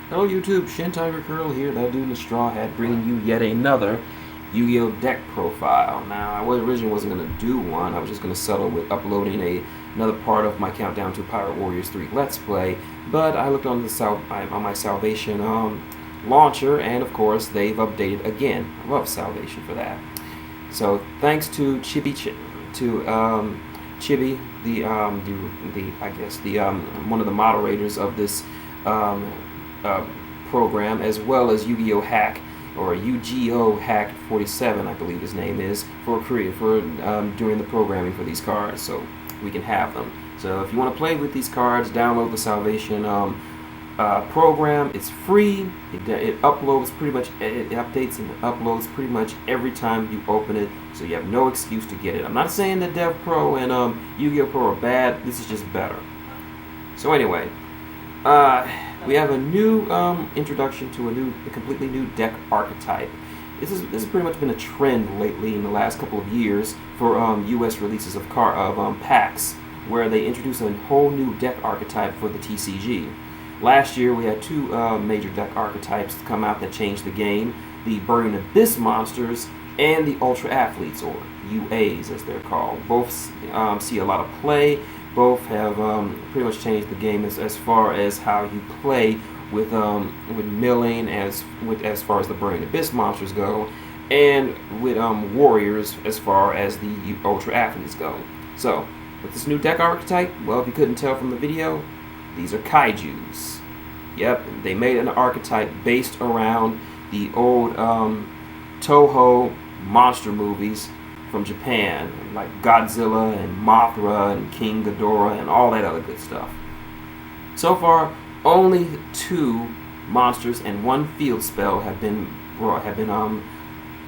Hello YouTube, shintigercurl here, that dude in the straw hat, bringing you yet another Yu-Gi-Oh deck profile. Now, I originally wasn't going to do one, I was just going to settle with uploading another part of my countdown to Pirate Warriors 3 Let's Play, but I looked on my Salvation launcher, and of course, they've updated again. I love Salvation for that. So, thanks to Chibi, one of the moderators of this program, as well as Yu-Gi-Oh Hack, or Yugioh Hack 47, I believe his name is, for doing the programming for these cards, so we can have them. So if you want to play with these cards, download the Salvation program. It's free. It uploads pretty much. It updates and uploads pretty much every time you open it, so you have no excuse to get it. I'm not saying that Dev Pro and Yu-Gi-Oh Pro are bad. This is just better. So anyway. We have a new introduction to a completely new deck archetype. This has pretty much been a trend lately in the last couple of years for U.S. releases of packs, where they introduce a whole new deck archetype for the TCG. Last year we had two major deck archetypes come out that changed the game: the Burning Abyss monsters and the Ultra Athletes, or UAs as they're called. Both see a lot of play. Both have pretty much changed the game as far as how you play with milling, as far as the Burning Abyss monsters go, and with warriors as far as the Ultra Athletes go. So with this new deck archetype, well, if you couldn't tell from the video, these are kaijus. Yep, they made an archetype based around the old Toho monster movies from Japan, like Godzilla and Mothra and King Ghidorah and all that other good stuff. So far, only 2 monsters and 1 field spell have been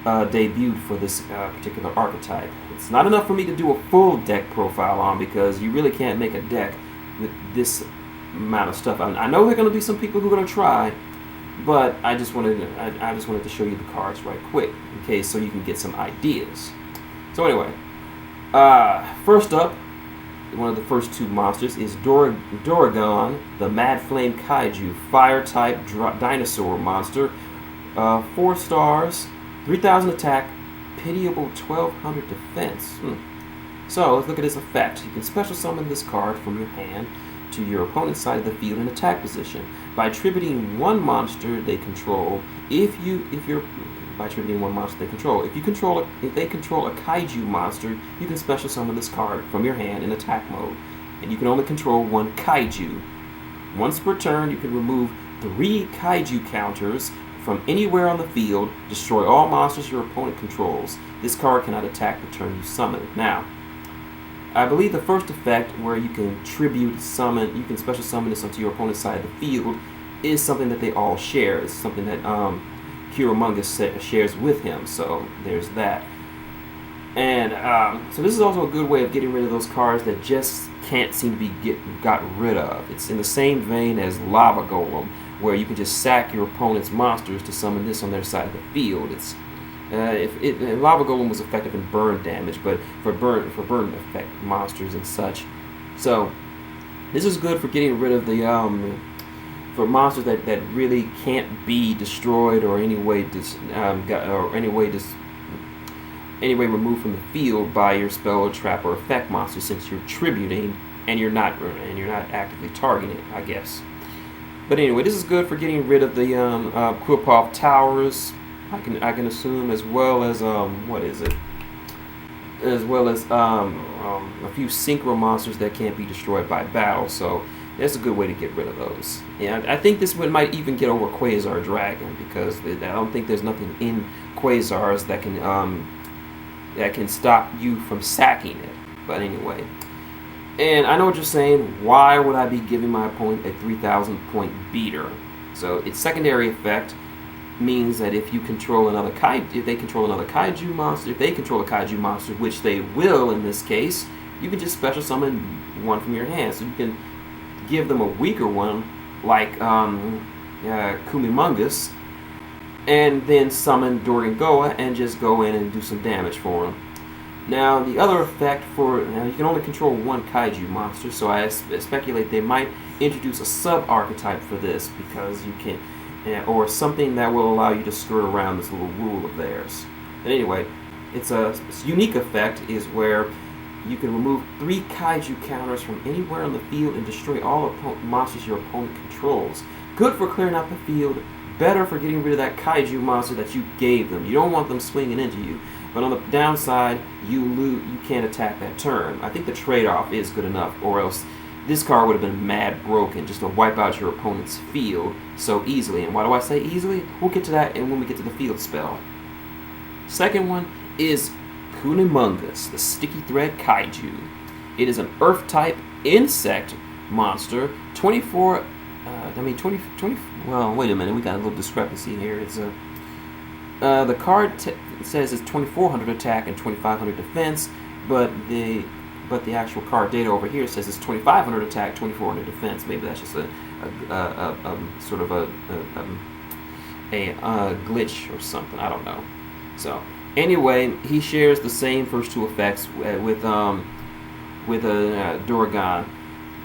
debuted for this particular archetype. It's not enough for me to do a full deck profile on, because you really can't make a deck with this amount of stuff. I know there are going to be some people who are going to try, but I just wanted to show you the cards right quick, in case, so you can get some ideas. So anyway, first up, one of the first 2 monsters is Doragon, the Mad Flame Kaiju, Fire-type dinosaur monster. 4 stars, 3,000 attack, pitiable 1,200 defense. So let's look at his effect. You can special summon this card from your hand to your opponent's side of the field in attack position by attributing 1 monster they control. If they control a kaiju monster, you can special summon this card from your hand in attack mode, and you can only control 1 kaiju. Once per turn, you can remove 3 kaiju counters from anywhere on the field, destroy all monsters your opponent controls. This card cannot attack the turn you summon it. Now, I believe the first effect, where you can you can special summon this onto your opponent's side of the field, is something that they all share. It's something that Kiramungus shares with him, so there's that. And so this is also a good way of getting rid of those cards that just can't seem to be got rid of. It's in the same vein as Lava Golem, where you can just sack your opponent's monsters to summon this on their side of the field. It's Lava Golem was effective in burn damage, but for burn effect monsters and such. So this is good for getting rid of the for monsters that really can't be destroyed or any way removed from the field by your spell or trap or effect monster, since you're tributing and you're not actively targeting it, I guess. But anyway, this is good for getting rid of the Quilpov Towers. I can assume, as well as a few synchro monsters that can't be destroyed by battle. So that's a good way to get rid of those. Yeah, I think this one might even get over Quasar Dragon, because I don't think there's nothing in Quasars that can stop you from sacking it. But anyway, and I know what you're saying. Why would I be giving my opponent a 3,000 point beater? So its secondary effect means that if they control another kaiju monster, if they control a kaiju monster, which they will in this case, you can just special summon 1 from your hand. So you can give them a weaker one, like Kumimungus, and then summon Dorgangoa and just go in and do some damage for them. Now, the other effect now you can only control one kaiju monster, so I speculate they might introduce a sub-archetype for this because you can, or something that will allow you to skirt around this little rule of theirs. But anyway, its unique effect is where you can remove 3 kaiju counters from anywhere on the field and destroy all monsters your opponent controls. Good for clearing out the field, better for getting rid of that kaiju monster that you gave them. You don't want them swinging into you. But on the downside, you can't attack that turn. I think the trade-off is good enough, or else this card would have been mad broken just to wipe out your opponent's field so easily. And why do I say easily? We'll get to that when we get to the field spell. Second one is Kunimungus, the Sticky Thread Kaiju. It is an Earth-type insect monster. 24. Well, wait a minute. We got a little discrepancy here. It's the card says it's 2,400 attack and 2,500 defense, but the actual card data over here says it's 2,500 attack, 2,400 defense. Maybe that's just a sort of a glitch or something. I don't know. So anyway, he shares the same first 2 effects with a Duragon.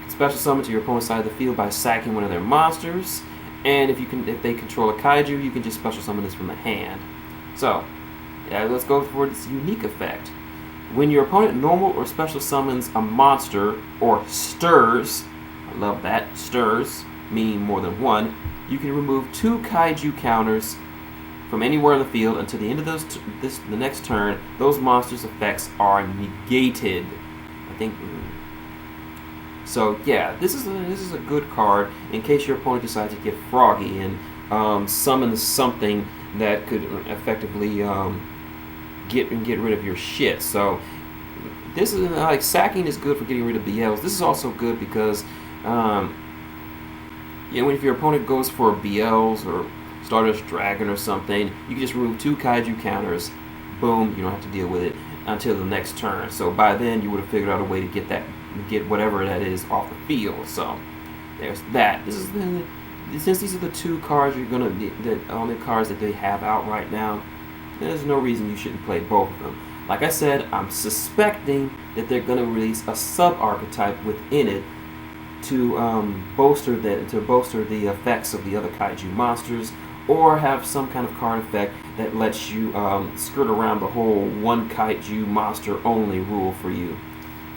Special summon to your opponent's side of the field by sacking one of their monsters, and if they control a kaiju, you can just special summon this from the hand. So, let's go for this unique effect. When your opponent normal or special summons a monster or stirs, I love that, stirs, meaning more than one, you can remove 2 kaiju counters from anywhere in the field until the end of the next turn. Those monsters' effects are negated. I think. So yeah, this is a good card in case your opponent decides to get froggy and summon something that could effectively get rid of your shit. So this is like sacking is good for getting rid of BLs. This is also good because if your opponent goes for BLs or Stardust Dragon or something, you can just remove 2 kaiju counters. Boom, you don't have to deal with it until the next turn. So by then you would have figured out a way to get whatever that is off the field. So there's that. Since these are the 2 cards the only cards that they have out right now, there's no reason you shouldn't play both of them. Like I said, I'm suspecting that they're gonna release a sub-archetype within it to bolster the effects of the other kaiju monsters, or have some kind of card effect that lets you skirt around the whole one kaiju monster only rule for you.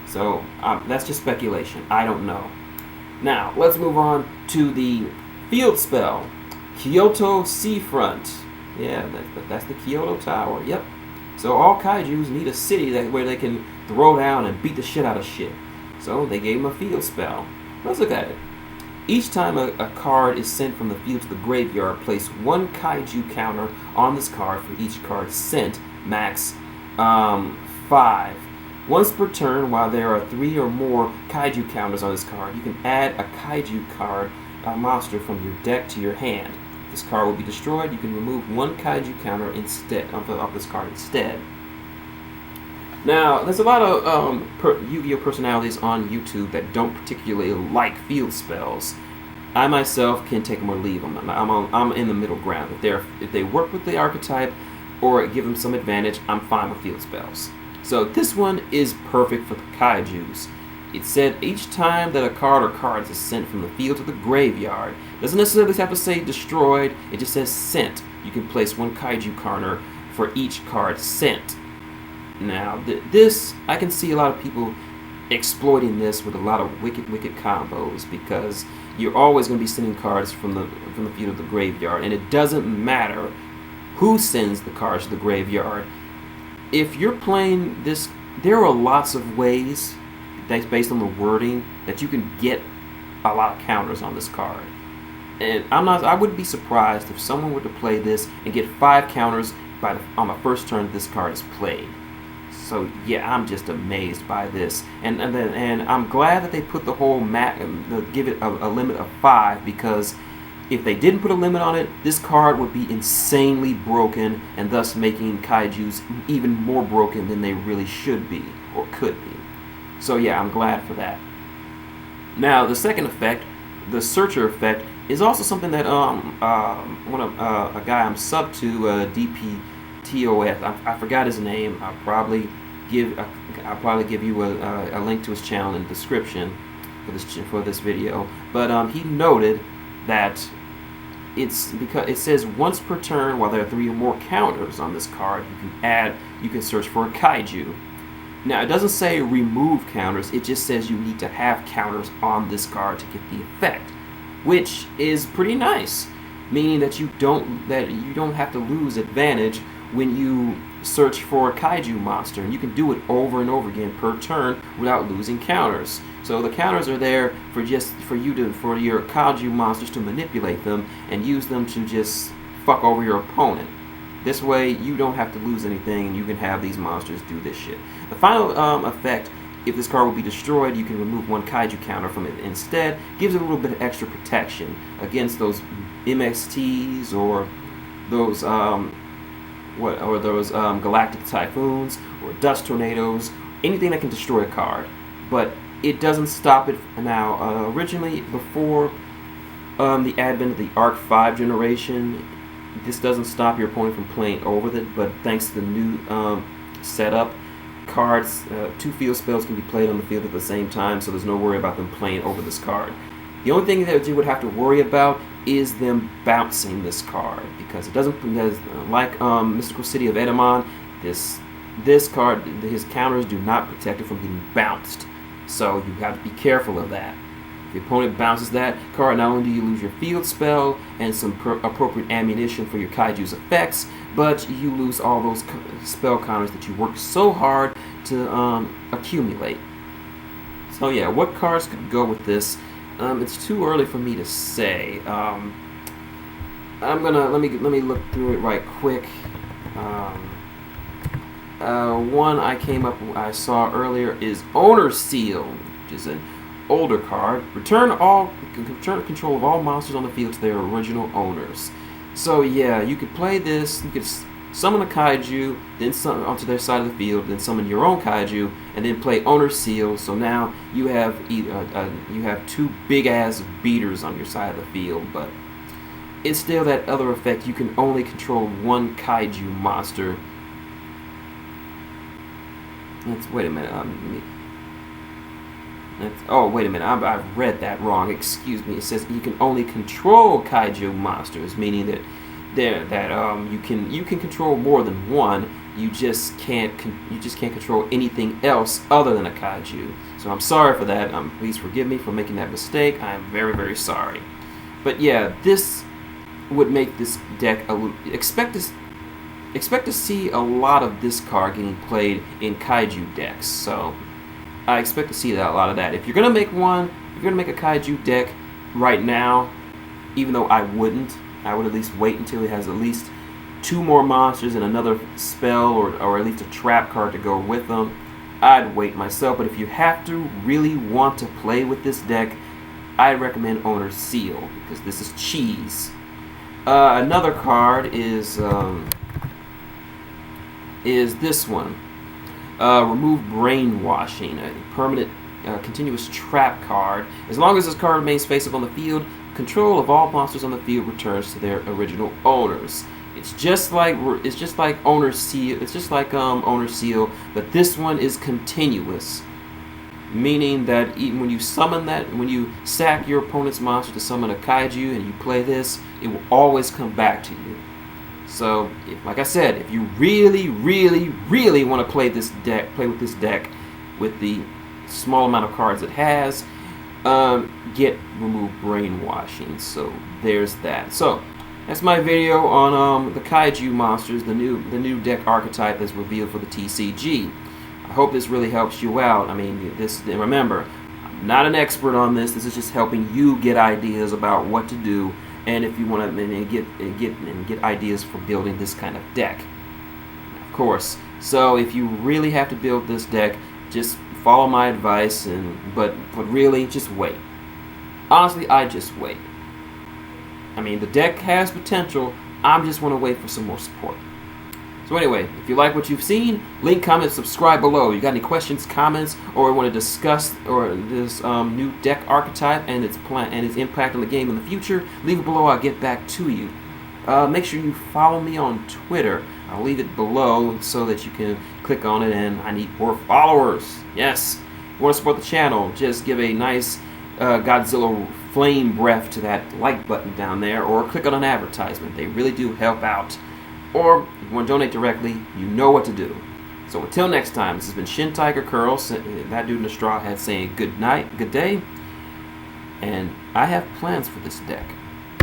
So that's just speculation. I don't know. Now let's move on to the field spell, Kyoto Seafront. Yeah, that's the Kyoto Tower. Yep. So all kaijus need a city where they can throw down and beat the shit out of shit. So they gave him a field spell. Let's look at it. Each time a card is sent from the field to the graveyard, place 1 kaiju counter on this card for each card sent, max 5. Once per turn, while there are 3 or more kaiju counters on this card, you can add a kaiju card monster from your deck to your hand. If this card will be destroyed, you can remove 1 kaiju counter instead of this card instead. Now, there's a lot of Yu-Gi-Oh personalities on YouTube that don't particularly like field spells. I myself can take them or leave them. I'm in the middle ground. If they work with the archetype or give them some advantage, I'm fine with field spells. So this one is perfect for the kaijus. It said each time that a card or cards is sent from the field to the graveyard, doesn't necessarily have to say destroyed, it just says sent. You can place 1 kaiju counter for each card sent. Now, this, I can see a lot of people exploiting this with a lot of wicked combos, because you're always going to be sending cards from the field to the graveyard, and it doesn't matter who sends the cards to the graveyard. If you're playing this, there are lots of ways that's based on the wording that you can get a lot of counters on this card. And I wouldn't be surprised if someone were to play this and get 5 counters on the first turn this card is played. So yeah, I'm just amazed by this, and I'm glad that they put the whole give it a limit of 5, because if they didn't put a limit on it, this card would be insanely broken, and thus making kaijus even more broken than they really should be or could be. So yeah, I'm glad for that. Now the second effect, the Searcher effect, is also something that a guy I'm sub to, DPTOF, I forgot his name. I'll probably give you a link to his channel in the description for this video. But he noted that it's because it says once per turn, while there are 3 or more counters on this card, you can search for a kaiju. Now, it doesn't say remove counters, it just says you need to have counters on this card to get the effect, which is pretty nice, meaning that you don't have to lose advantage when you search for a kaiju monster, and you can do it over and over again per turn without losing counters. So the counters are there for your kaiju monsters to manipulate them and use them to just fuck over your opponent. This way, you don't have to lose anything, and you can have these monsters do this shit. The final effect, if this card will be destroyed, you can remove 1 kaiju counter from it instead. Gives it a little bit of extra protection against those MXTs or those galactic typhoons or dust tornadoes, anything that can destroy a card. But it doesn't stop it now. Originally, before the advent of the Arc 5 generation, this doesn't stop your opponent from playing over it, but thanks to the new setup, cards, 2 field spells can be played on the field at the same time, so there's no worry about them playing over this card. The only thing that you would have to worry about is them bouncing this card, because it doesn't, like Mystical City of Edamon, this card, his counters do not protect it from getting bounced, so you have to be careful of that. If the opponent bounces that card, not only do you lose your field spell and some appropriate ammunition for your kaiju's effects, but you lose all those spell counters that you worked so hard to accumulate. So yeah, what cards could go with this? It's too early for me to say. I'm gonna let me look through it right quick. One I saw earlier is Owner's Seal, which is an older card. Return control of all monsters on the field to their original owners. So yeah, you could play this. You could summon a kaiju, then summon onto their side of the field, then summon your own kaiju, and then play Owner's Seal. So now you have you have 2 big ass beaters on your side of the field, but it's still that other effect. You can only control 1 kaiju monster. Wait a minute. Oh, wait a minute. I've read that wrong. Excuse me. It says you can only control kaiju monsters, meaning that you can control more than 1. You just can't control anything else other than a kaiju. So I'm sorry for that. Please forgive me for making that mistake. I am very, very sorry. But yeah, this would make this deck expect to see a lot of this card getting played in kaiju decks. So I expect to see a lot of that. If you're gonna make a kaiju deck right now, even though I would at least wait until it has at least 2 more monsters and another spell or at least a trap card to go with them. I'd wait myself. But if you have to really want to play with this deck, I recommend Owner's Seal, because this is cheese. Another card is this one. Remove Brainwashing, a permanent continuous trap card. As long as this card remains face-up on the field, control of all monsters on the field returns to their original owners. It's just like Owner's Seal. It's just like Owner's Seal, but this one is continuous, meaning that even when you sack your opponent's monster to summon a kaiju and you play this, it will always come back to you. So, like I said, if you really, really, really want to play with this deck with the small amount of cards it has, get Remove Brainwashing. So there's that. So that's my video on the kaiju monsters, the new deck archetype that's revealed for the TCG. I hope this really helps you out. I mean, remember, I'm not an expert on this. This is just helping you get ideas about what to do, and if you want to get ideas for building this kind of deck, of course. So if you really have to build this deck, just follow my advice, but really just wait. Honestly, I just wait. I mean, the deck has potential. I just want to wait for some more support. So anyway, if you like what you've seen, link, comment, subscribe below. You got any questions, comments, or want to discuss this new deck archetype and its impact on the game in the future, leave it below. I'll get back to you. Make sure you follow me on Twitter. I'll leave it below so that you can click on it, and I need more followers. Yes. If you want to support the channel, just give a nice Godzilla flame breath to that like button down there, or click on an advertisement. They really do help out. Or if you want to donate directly, you know what to do. So until next time, this has been shintigercurl, that dude in the straw hat, saying good night, good day, and I have plans for this deck.